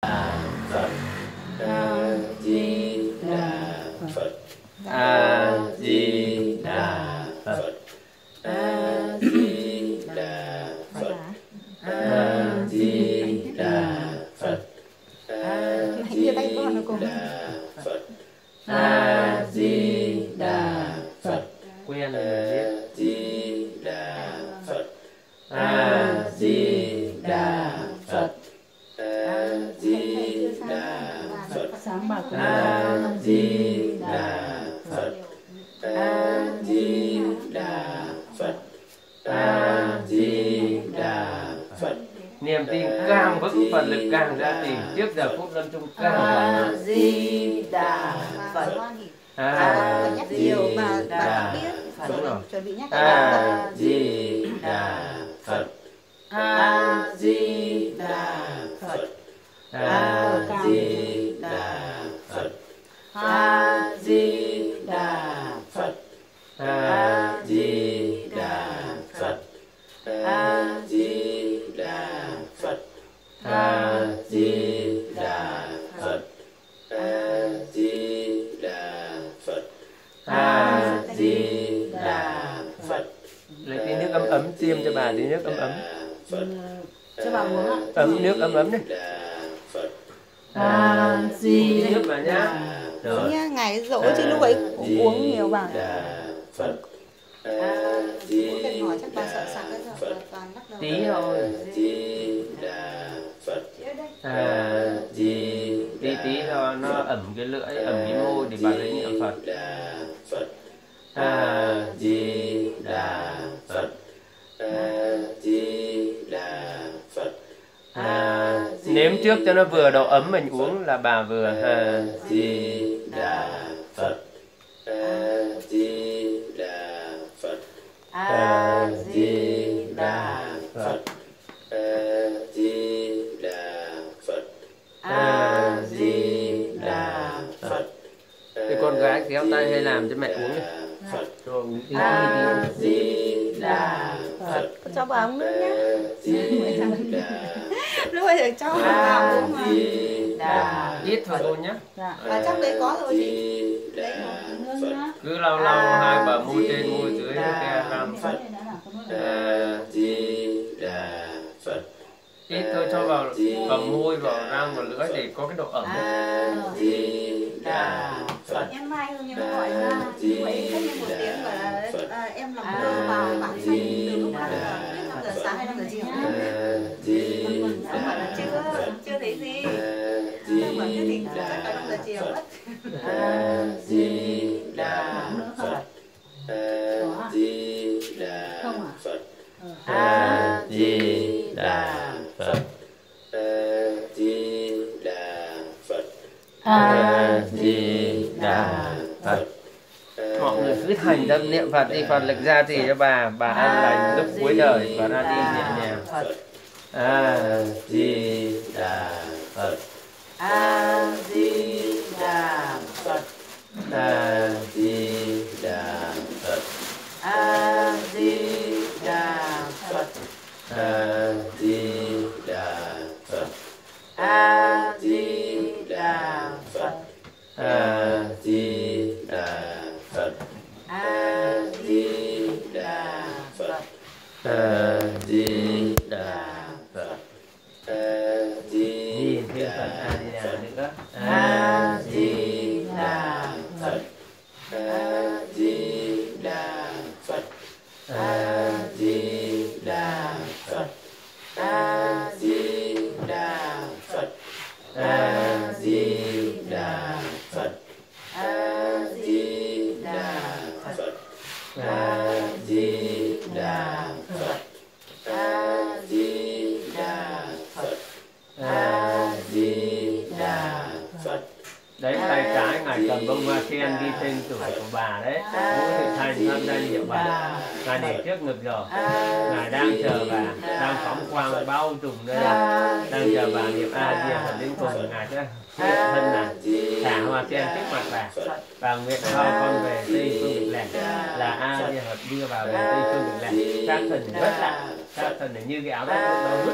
Phật. A Di Đà Phật. A Di Đà Phật. A Di Đà Phật. A Di Đà Phật. A Di Đà Phật. A Di Đà Phật. Quen A Di Đà Phật. A Di Đà Phật. A Di Đà Phật. A Di Đà Phật. A Di Đà Phật. A Di Đà Phật. Niềm tin càng vững, Phật lực càng ra tìm. Trước giờ phút lâm chung càng A Di Đà Phật. Nhắc nhiều mà biết phải chuẩn bị nhắc A Di Đà Phật. A Di Đà Phật. A Di Đà Phật. A Di Đà Phật. A Di Đà Phật. A Di Đà Phật. A Di Đà Phật. A Di Đà Phật. A Di Đà Phật. lấy tí nước ấm ấm tiêm cho bà tí nước ấm ấm. cho bà uống ạ. Ấm nước ấm ấm đi. A Di Nước bà nhá. Rồi. Nha, ngày dỗ chứ lúc ấy cũng uống nhiều bà. Phật. Mỗi lần hỏi chắc bà sợ sặc ấy rồi toàn bắt đầu. Tí thôi. Di Đà Phật. À, tí tí cho nó ẩm cái lưỡi, ẩm cái môi để bà lấy niệm Phật. Phật. A Di Đà Phật. A Di Đà Phật. Nếm trước cho nó vừa độ ấm mình uống là bà vừa. A Di Đà Phật. A Di Đà Phật. A Di Đà Phật. A Di Đà Phật. A Di Đà Phật. Cái con gái kéo tay hay làm cho mẹ uống đi. Rồi uống tí. A Di Đà Phật. Cho bà uống nước nhé. Lúc bây giờ cho bà uống mà. Ít thôi thôi nhá. Và trong đấy có rồi chị. Đấy là nước nhá. Cứ lâu lâu hai bờ môi trên môi dưới cái làm Phật. A Di Đà Phật. Ít thôi cho vào môi, vào răng, vào lưỡi để có cái độ ẩm ấy. A Di Đà Phật. Em Mai Hương em gọi ra như vậy cách như một tiếng và em làm mơ vào bản xanh từ lúc 5 giờ sáng hay 5 giờ chiều nhá. Em bảo là chưa thấy gì. Em bảo thế thì chắc là 5 giờ chiều mất. A Di Đà Phật. A Di Đà Phật. A Di Đà Phật. A Di Đà Phật. A Di Đà Phật. Mọi người cứ thành tâm niệm Phật đi, Phật lực ra thì cho bà an lành lúc cuối đời và ra đi nhẹ nhàng. A Di Đà Phật. A Di Đà Phật. A Di Đà Phật. A Di Đà Phật. A Di Đà Phật. A Di Đà Phật. A Di Đà Phật. A Di Đà Phật. A Di Đà Phật. A Di Nhìn thêm Phật Đà A Di Đà nữa. A Di Đà Phật. A Di Đà Phật. A Di Đà Phật. A Di Đà Phật. A Di Đà Phật. A Di Đà Phật. A Di Đà Phật. A Di Đà Phật. A Di Đà Phật. Đấy, tay trái ngài cầm bông hoa sen ghi tên tuổi của bà đấy. Ngũ Thị Thành tham gia hiệu bà. Ngài để trước ngực rồi. Ngài đang chờ bà, đang phóng quang bao trùm đây, đang chờ bà niệm A Di Đà Phật đến cùng. Ngài sẽ hiện thân này thả hoa sen trước mặt bà. Bà nguyện cho con về Tây Phương Cực Lạc, là A Di Đà Phật đưa bà về Tây Phương Cực Lạc. Các thần vất lại, các thần như cái áo đó vứt.